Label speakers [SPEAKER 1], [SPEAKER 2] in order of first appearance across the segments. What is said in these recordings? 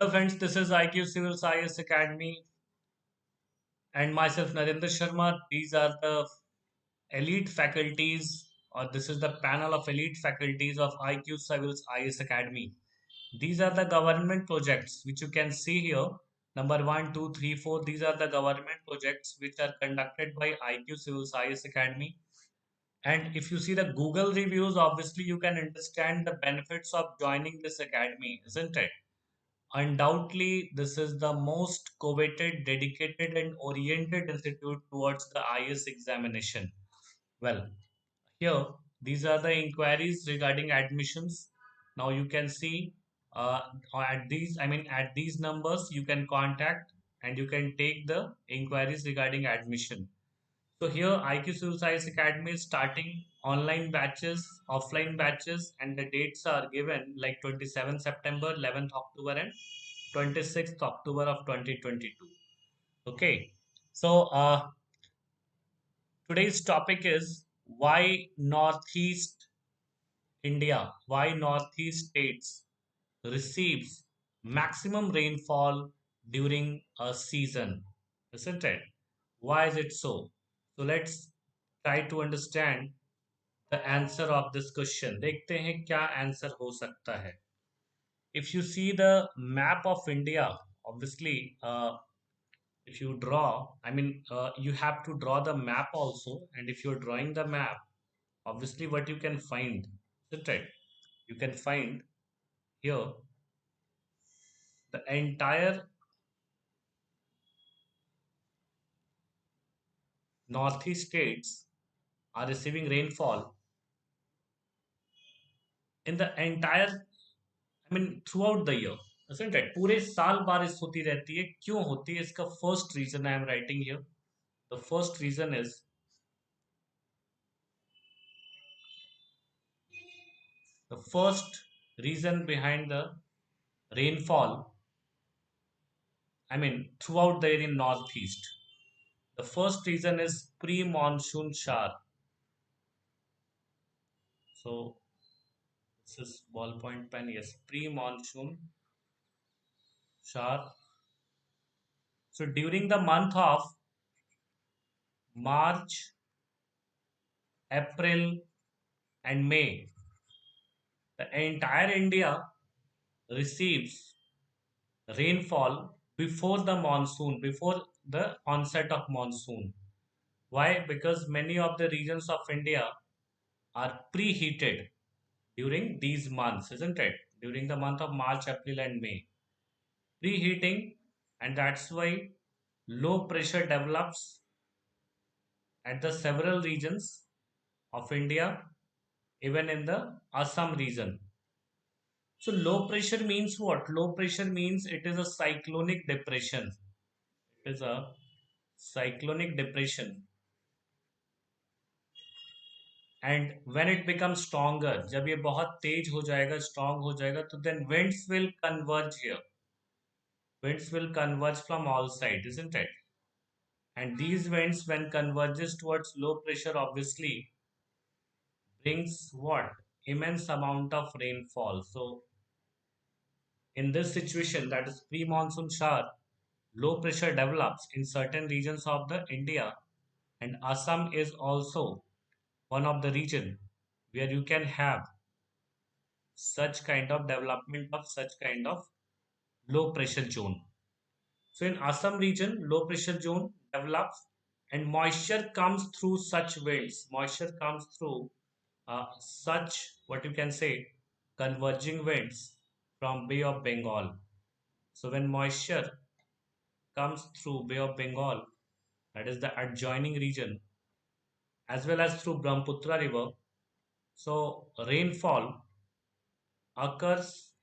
[SPEAKER 1] Hello friends, this is IQCIVILS IAS ACADEMY and myself Narendra Sharma. These are the elite faculties, or this is the panel of elite faculties of IQCIVILS IAS Academy. These are the government projects which you can see here. Number 1, 2, 3, 4. These are the government projects which are conducted by IQCIVILS IAS Academy. And if you see the Google reviews, obviously you can understand the benefits of joining this academy, isn't it? Undoubtedly, this is the most coveted, dedicated, and oriented institute towards the IS examination. Well, here, these are the inquiries regarding admissions. Now you can see at these numbers, you can contact and you can take the inquiries regarding admission. So here, IQ Suicide Academy is starting online batches, offline batches, and the dates are given like 27 September, 11th October, and 26th October of 2022. Okay, so today's topic is why Northeast India, why Northeast states receives maximum rainfall during a season, isn't it? Why is it so? So let's try to understand the answer of this question. देखते हैं क्या answer हो सकता है. If you see the map of India, obviously, if you draw, you have to draw the map also. And if you're drawing the map, obviously, what you can find, isn't it? You can find here the entire northeast states are receiving rainfall in the entire, throughout the year, isn't it? पूरे साल बारिश होती रहती है. क्यों होती है? इसका first reason I am writing here. The first reason is the first reason behind the rainfall, throughout the area in northeast. The first reason is pre-monsoon shower. So this is ballpoint pen. Yes, pre-monsoon shower. So during the month of March, April, and May, the entire India receives rainfall before the monsoon, before the onset of monsoon. Why? Because many of the regions of India are preheated during these months, isn't it? During the month of March, April, and May. Preheating, and that's why low pressure develops at the several regions of India, even in the Assam region. So, low pressure means what? Low pressure means it is a cyclonic depression. It is a cyclonic depression. And when it becomes stronger, जब ये बहुत तेज हो जाएगा, strong हो जाएगा, तो then winds will converge here. Winds will converge from all sides, isn't it? And these winds, when converges towards low pressure, obviously brings what? Immense amount of rainfall. So in this situation, that is pre-monsoon shower, low pressure develops in certain regions of the India, and Assam is also one of the region where you can have such kind of development of such kind of low pressure zone. So in Assam region, low pressure zone develops and moisture comes through such winds. Moisture comes through such, what you can say, converging winds from Bay of Bengal. So when moisture comes through Bay of Bengal, that is the adjoining region, as well as through Brahmaputra river, so rainfall occurs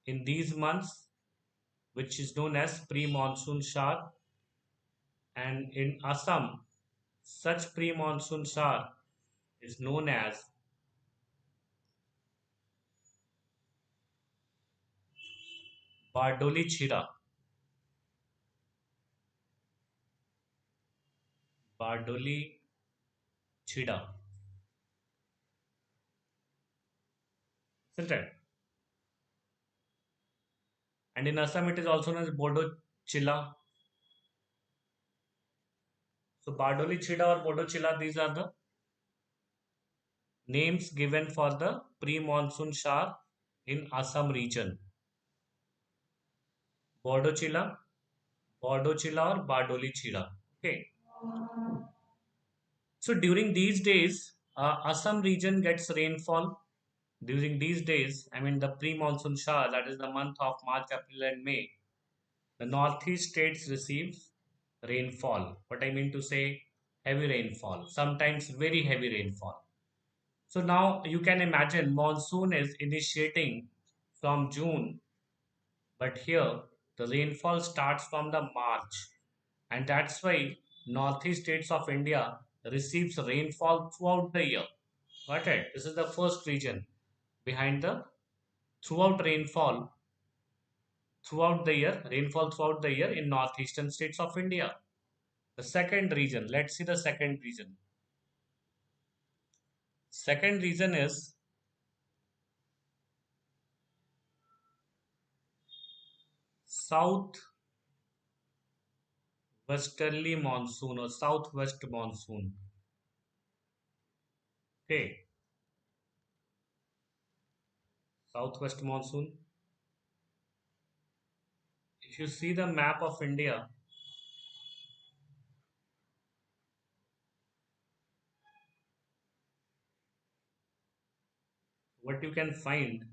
[SPEAKER 1] in these months, which is known as pre-monsoon shower. And in Assam, such pre-monsoon shower is known as Bardoli Chira. Bardoli Chida. isn't it? And in Assam, it is also known as Bodo Chilla. So Bardoli Chida or Bodo Chilla, these are the names given for the pre-monsoon shower in Assam region. Bodo Chilla, Bodo Chilla or Bardoli Chida. Okay. So during these days, Assam region gets rainfall. During these days, I mean the pre-monsoon shower, that is the month of March, April, and May, the northeast states receives rainfall. What I mean to say, heavy rainfall, sometimes very heavy rainfall. So now you can imagine monsoon is initiating from June, but here the rainfall starts from the March, and that's why northeast states of India receives rainfall throughout the year. Got it? This is the first region behind the throughout rainfall throughout the year in northeastern states of India. The second region, let's see the second region. Second region is south westerly monsoon or southwest monsoon. Okay, southwest monsoon. If you see the map of India, what you can find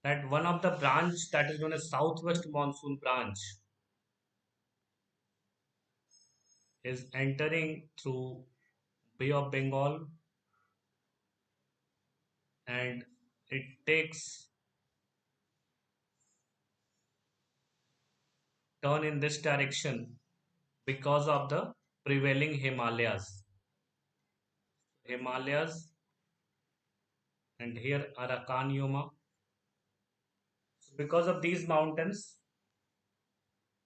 [SPEAKER 1] that one of the branch that is known as southwest monsoon branch is entering through Bay of Bengal, and it takes turn in this direction because of the prevailing Himalayas, and here Arakanyoma. Because of these mountains,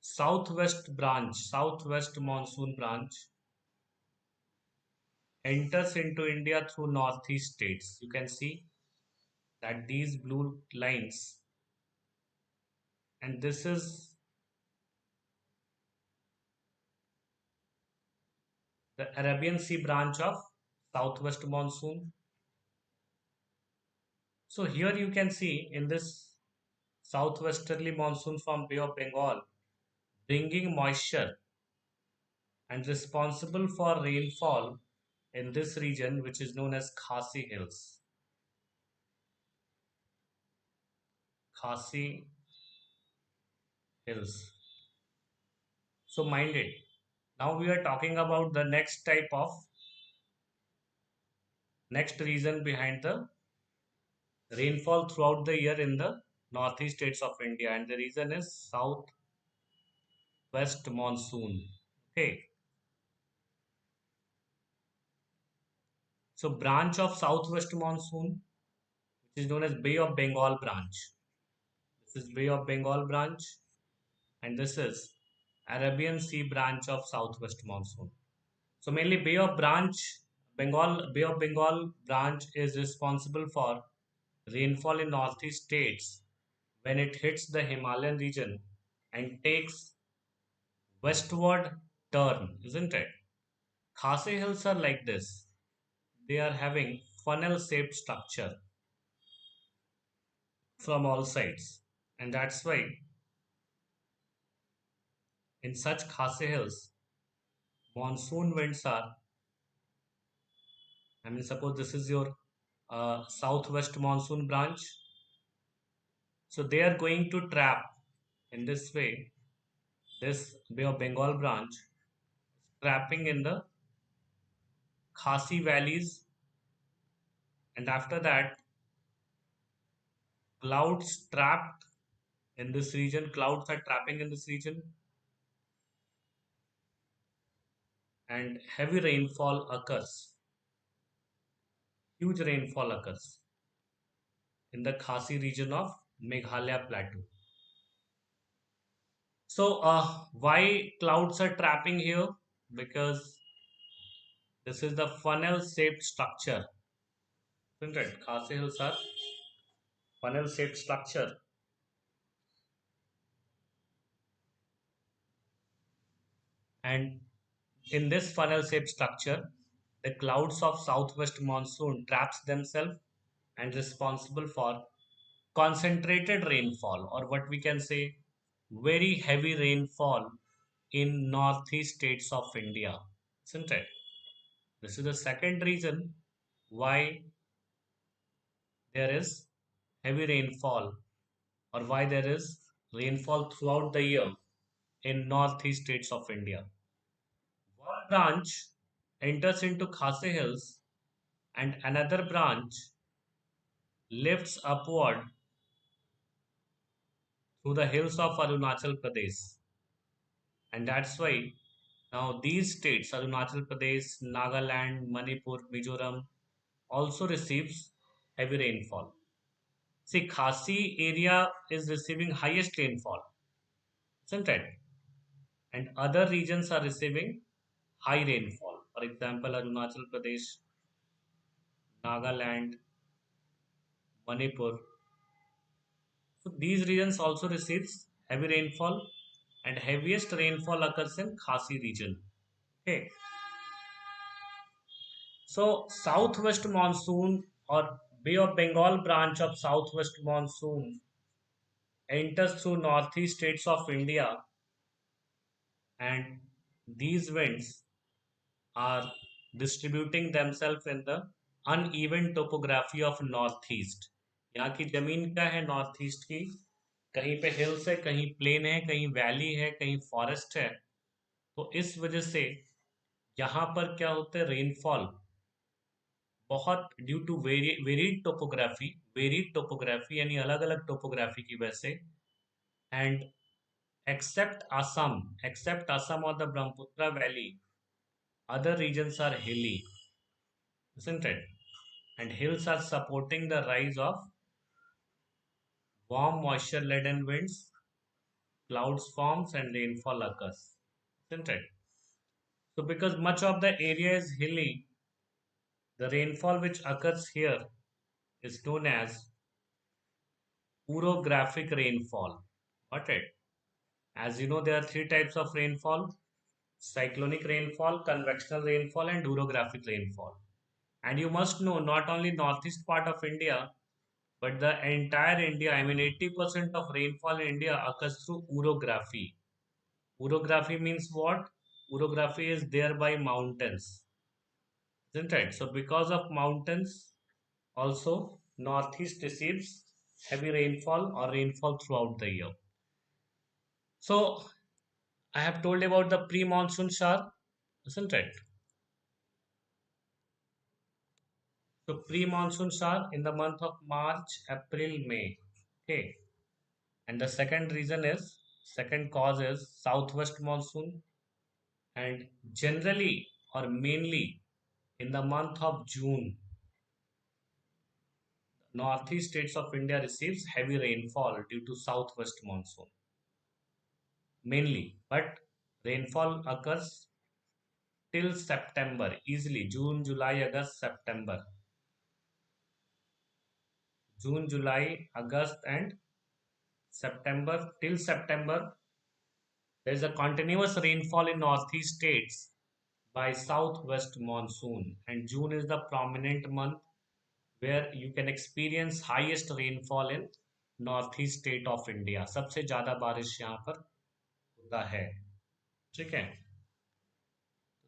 [SPEAKER 1] southwest monsoon branch enters into India through northeast states. You can see that these blue lines, and this is the Arabian Sea branch of southwest monsoon. So here you can see in this southwesterly monsoon from Bay of Bengal bringing moisture and responsible for rainfall in this region, which is known as Khasi Hills. Khasi Hills. So mind it. Now we are talking about the next reason behind the rainfall throughout the year in the northeast states of India, and the reason is southwest monsoon. Okay, so branch of southwest monsoon, which is known as Bay of Bengal branch. This is Bay of Bengal branch, and this is Arabian Sea branch of southwest monsoon. So mainly Bay of Bengal branch is responsible for rainfall in northeast states when it hits the Himalayan region and takes westward turn, isn't it? Khasi hills are like this. They are having funnel shaped structure from all sides. And that's why in such Khasi hills, monsoon winds are, I mean, suppose this is your southwest monsoon branch. So they are going to trap in this way, this Bay of Bengal branch, trapping in the Khasi valleys, and after that, clouds are trapping in this region, and huge rainfall occurs in the Khasi region of Meghalaya plateau. So, why clouds are trapping here? Because this is the funnel shaped structure isn't it? Khasi hills are funnel-shaped structure, and in this funnel-shaped structure, the clouds of southwest monsoon traps themselves and responsible for concentrated rainfall, or what we can say very heavy rainfall in northeast states of India, isn't it? This is the second reason why there is heavy rainfall, or why there is rainfall throughout the year in northeast states of India. One branch enters into Khasi Hills and another branch lifts upward through the hills of Arunachal Pradesh. And that's why now these states, Arunachal Pradesh, Nagaland, Manipur, Mizoram, also receives heavy rainfall. See, Khasi area is receiving highest rainfall, isn't it? And other regions are receiving high rainfall. For example, Arunachal Pradesh, Nagaland, Manipur. So these regions also receives heavy rainfall, and heaviest rainfall occurs in Khasi region. Okay. So southwest monsoon or Bay of Bengal branch of southwest monsoon enters through northeast states of India, and these winds are distributing themselves in the uneven topography of northeast. यहाँ की जमीन क्या है north east की, कहीं पे hills है, कहीं प्लेन है, कहीं वैली है, कहीं फॉरेस्ट है। तो इस वजह से यहाँ पर क्या होता है, रेनफॉल बहुत ड्यू टू वेरीड टोपोग्राफी यानी अलग अलग टोपोग्राफी की वजह से, and except Assam or the Brahmaputra Valley, other regions are hilly, isn't it? And hills are supporting the rise of warm moisture laden winds, clouds forms and rainfall occurs, isn't it? So because much of the area is hilly, the rainfall which occurs here is known as orographic rainfall. Got it? As you know, there are three types of rainfall: cyclonic rainfall, convectional rainfall, and orographic rainfall. And you must know not only northeast part of India, but the entire India, I mean 80% of rainfall in India occurs through orography. Orography means what? Orography is there by mountains, isn't it? So because of mountains, also northeast receives heavy rainfall or rainfall throughout the year. So I have told about the pre-monsoon shower, isn't it? So pre-monsoon shower in the month of March, April, May. Okay. And the second cause is southwest monsoon, and generally or mainly in the month of June, northeast states of India receives heavy rainfall due to southwest monsoon mainly, but rainfall occurs till September easily. June, July, August, September. June, July, August, and September. Till September, there is a continuous rainfall in northeast states by southwest monsoon, and June is the prominent month where you can experience highest rainfall in northeast state of India. सबसे ज़्यादा बारिश यहाँ पर होता है, ठीक है?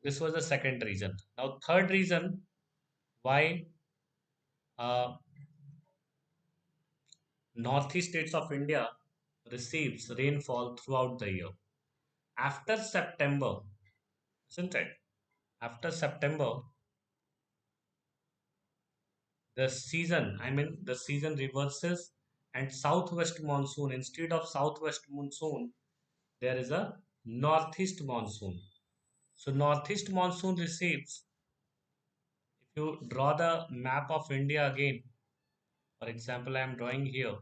[SPEAKER 1] This was the second reason. Now third reason why uh, northeast states of India receives rainfall throughout the year. After September, isn't it? After September, the season reverses, and southwest monsoon, instead of southwest monsoon, there is a northeast monsoon. So northeast monsoon receives, if you draw the map of India again, for example, I am drawing here.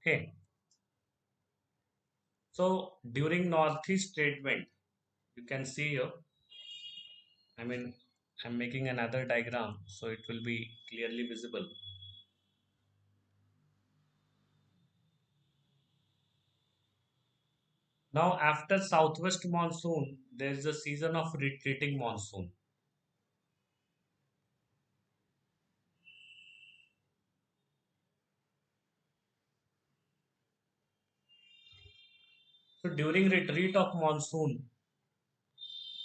[SPEAKER 1] Okay, so during northeast trade wind, you can see here, I mean, I'm making another diagram so it will be clearly visible. Now, after southwest monsoon, there is a season of retreating monsoon. So, during retreat of monsoon,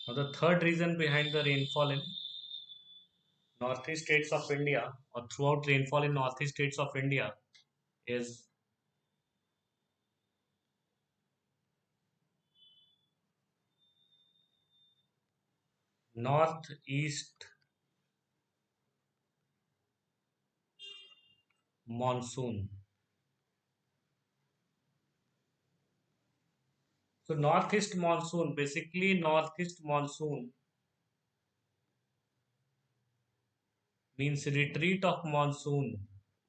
[SPEAKER 1] now the third reason behind the rainfall in northeast states of India or throughout rainfall in northeast states of India is northeast monsoon. So, northeast monsoon, basically, northeast monsoon means retreat of monsoon.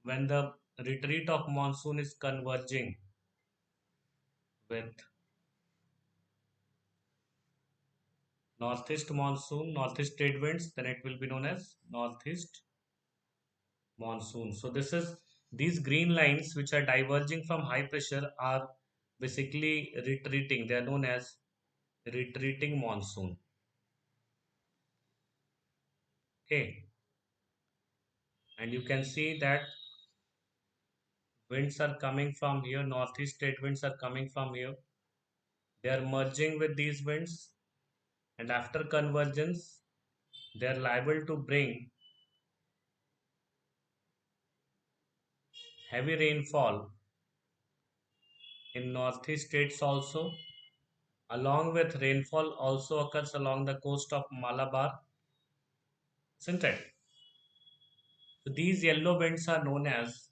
[SPEAKER 1] When the retreat of monsoon is converging with northeast monsoon, northeast trade winds, then it will be known as northeast monsoon. So this is these green lines which are diverging from high pressure are basically retreating. They are known as retreating monsoon. Okay, and you can see that winds are coming from here. Northeast trade winds are coming from here. They are merging with these winds, and after convergence, they are liable to bring heavy rainfall in northeast states also. Along with rainfall also occurs along the coast of Malabar, isn't it? So these yellow winds are known as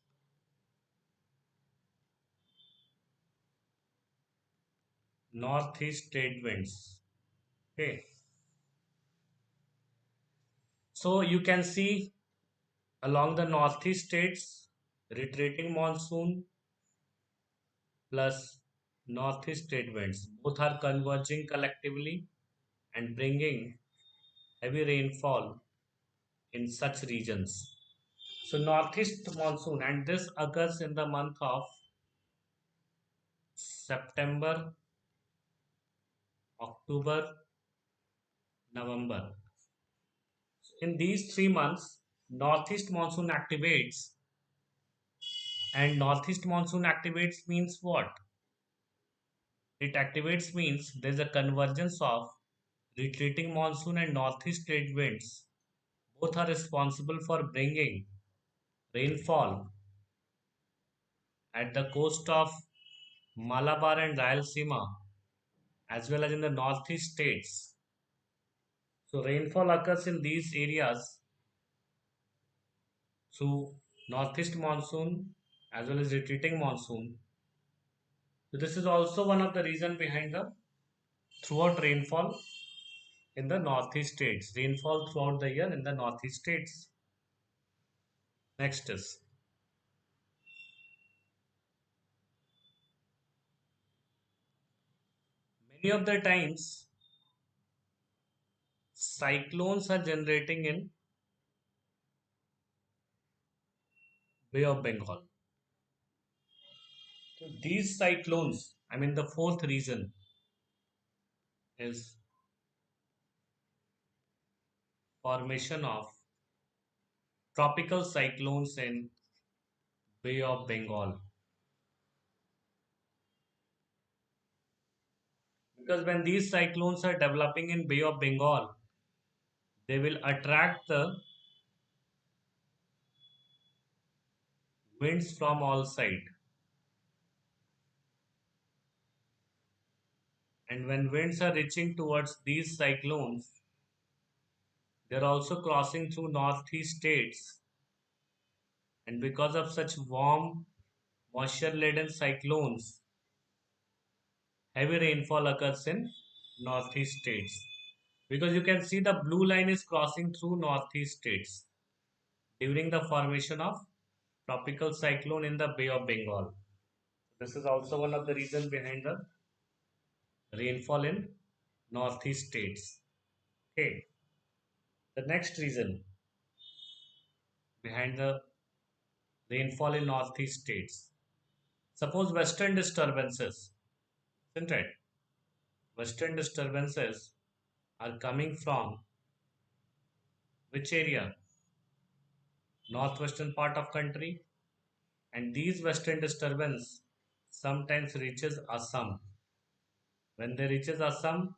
[SPEAKER 1] northeast trade winds. Okay. So you can see along the northeast states, retreating monsoon plus northeast trade winds. Both are converging collectively and bringing heavy rainfall in such regions. So northeast monsoon, and this occurs in the month of September, October, November. In these 3 months, northeast monsoon activates, and northeast monsoon activates means what? It activates means there's a convergence of retreating monsoon and northeast trade winds. Both are responsible for bringing rainfall at the coast of Malabar and Rayalaseema as well as in the northeast states. So rainfall occurs in these areas through northeast monsoon as well as retreating monsoon. So this is also one of the reason behind the throughout rainfall in the northeast states. Rainfall throughout the year in the northeast states. Next is many of the times cyclones are generating in Bay of Bengal. So these cyclones, I mean the fourth reason is formation of tropical cyclones in Bay of Bengal. Because when these cyclones are developing in Bay of Bengal, they will attract the winds from all sides. And when winds are reaching towards these cyclones, they're also crossing through northeast states. And because of such warm, moisture laden cyclones, heavy rainfall occurs in northeast states. Because you can see the blue line is crossing through northeast states during the formation of tropical cyclone in the Bay of Bengal. This is also one of the reasons behind the rainfall in northeast states. Okay. The next reason behind the rainfall in northeast states. Suppose western disturbances, isn't it? Western disturbances are coming from which area? Northwestern part of country, and these western disturbance sometimes reaches Assam. When they reaches Assam,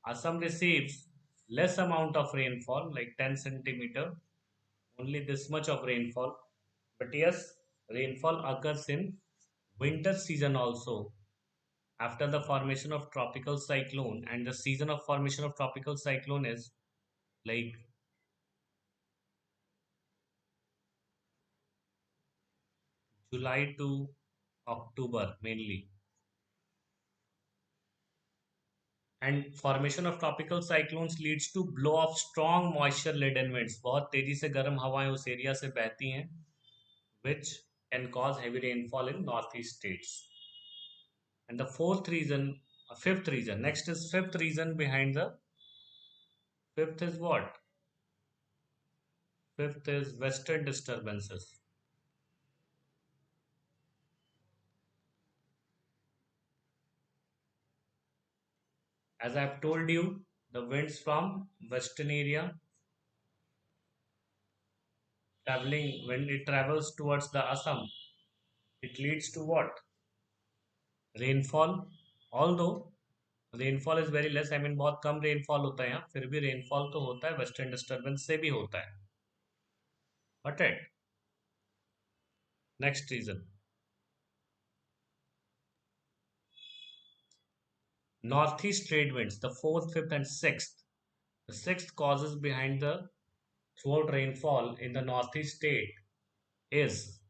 [SPEAKER 1] Assam receives less amount of rainfall, like 10 centimeter, only this much of rainfall. But yes, rainfall occurs in winter season also after the formation of tropical cyclone, and the season of formation of tropical cyclone is like July to October mainly. And formation of tropical cyclones leads to blow of strong moisture laden winds. बहुत तेजी से गर्म हवाएं उस area से बहती हैं, which can cause heavy rainfall in northeast states. And the fifth reason, next is fifth reason behind the fifth is what? Fifth is western disturbances. As I've told you, the winds from western area traveling, when it travels towards the Assam, it leads to what? Rainfall. Although rainfall is very less, I mean बहुत कम rainfall होता है यहाँ, फिर भी rainfall तो होता है, western disturbance से भी होता है. But at next region, north east trade winds, the fourth, fifth and sixth. The sixth causes behind the throughout rainfall in the northeast state is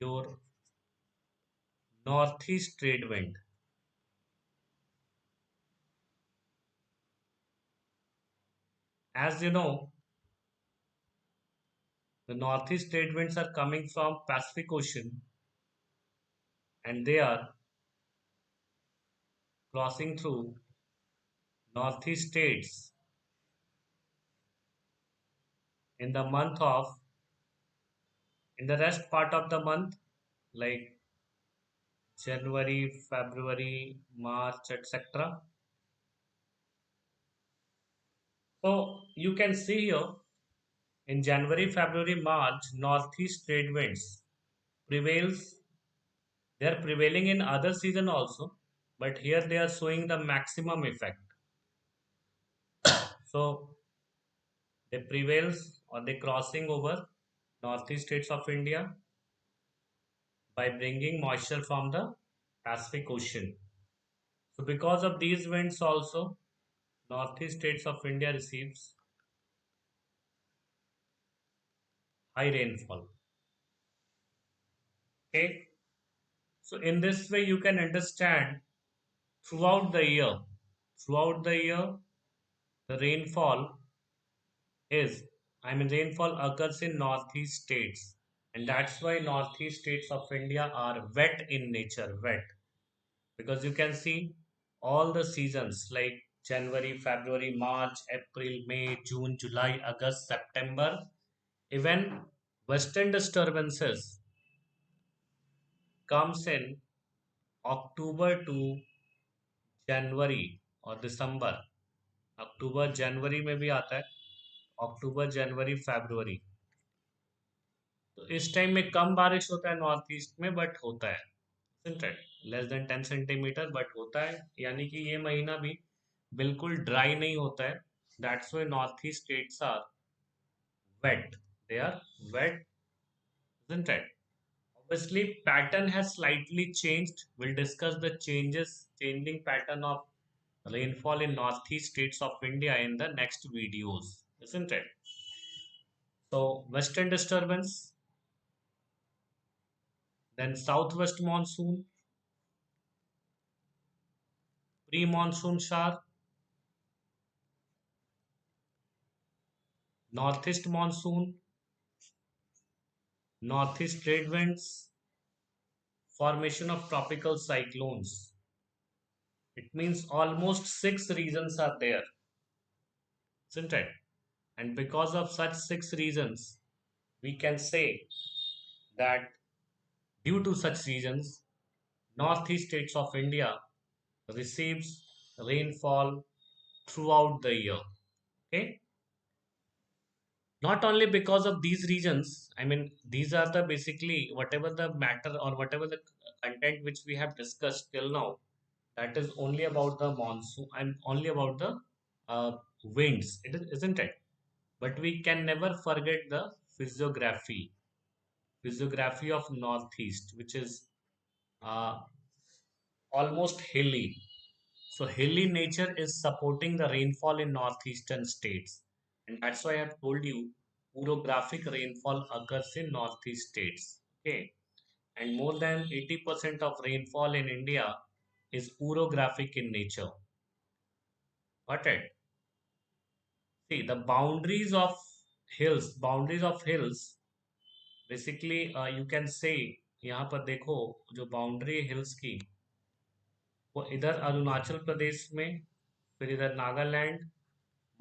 [SPEAKER 1] your northeast trade wind. As you know, the northeast trade winds are coming from Pacific Ocean, and they are crossing through northeast states in the month of, in the rest part of the month, like January, February, March, etc. So you can see here in January, February, March, northeast trade winds prevails. They are prevailing in other season also, but here they are showing the maximum effect. So they prevails or they crossing over northeast states of India by bringing moisture from the Pacific Ocean. So because of these winds also, northeast states of India receives high rainfall. Okay. So in this way, you can understand throughout the year, throughout the year, the rainfall is, I mean, rainfall occurs in northeast states, and that's why northeast states of India are wet in nature, wet, because you can see all the seasons like January, February, March, April, May, June, July, August, September, even western disturbances comes in October to जनवरी और दिसंबर. अक्टूबर जनवरी में भी आता है, अक्टूबर जनवरी फरवरी. तो इस time में कम बारिश होता है नॉर्थ ईस्ट में, बट होता है, isn't it? Less than 10 centimetre, but होता है. यानी कि ये महीना भी बिल्कुल ड्राई नहीं होता है. That's why north east states are wet, they are wet, isn't it? Obviously pattern has slightly changed. We'll discuss the changing pattern of rainfall in northeast states of India in the next videos, isn't it? So western disturbance, then southwest monsoon, pre-monsoon shower, northeast monsoon, northeast trade winds, formation of tropical cyclones. It means almost six reasons are there, isn't it? And because of such six reasons, we can say that due to such reasons, northeast states of India receives rainfall throughout the year. Okay, not only because of these reasons, I mean, these are the basically whatever the matter or whatever the content which we have discussed till now, that is only about the monsoon and only about the uh, winds, isn't it? But we can never forget the physiography physiography of northeast, which is uh, almost hilly. So hilly nature is supporting the rainfall in northeastern states, and that's why I have told you orographic rainfall occurs in northeast states. Okay, and more than 80% of rainfall in India is orographic in nature. Got it? See the boundaries of hills. Basically, you can say यहाँ पर देखो जो boundary hills की, वो इधर अरुणाचल प्रदेश में, फिर इधर Nagaland,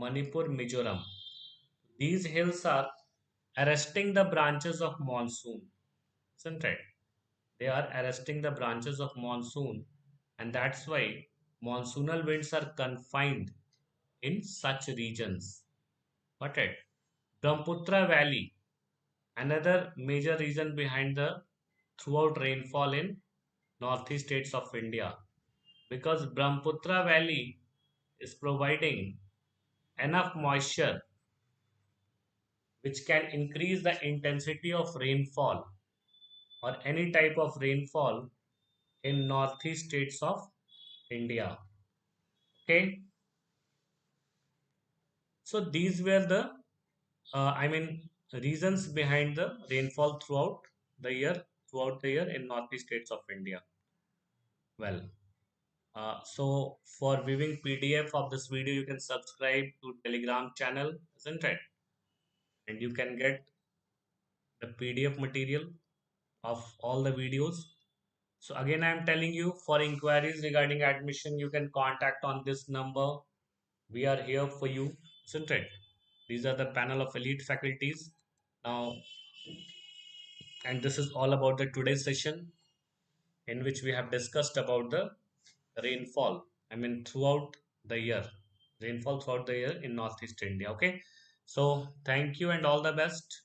[SPEAKER 1] Manipur, Mizoram. These hills are arresting the branches of monsoon, isn't it? They are arresting the branches of monsoon, and that's why monsoonal winds are confined in such regions. Got it? Brahmaputra Valley, another major reason behind the throughout rainfall in northeast states of India, because Brahmaputra Valley is providing enough moisture which can increase the intensity of rainfall or any type of rainfall in northeast states of India. Okay, so these were the reasons behind the rainfall throughout the year in northeast states of India. Well, so for viewing PDF of this video, you can subscribe to Telegram channel, isn't it? And you can get the PDF material of all the videos. So again, I am telling you, for inquiries regarding admission, you can contact on this number. We are here for you, isn't it? These are the panel of elite faculties. Now, and this is all about the today's session in which we have discussed about the rainfall. I mean, throughout the year, rainfall throughout the year in Northeast India. Okay. So thank you and all the best.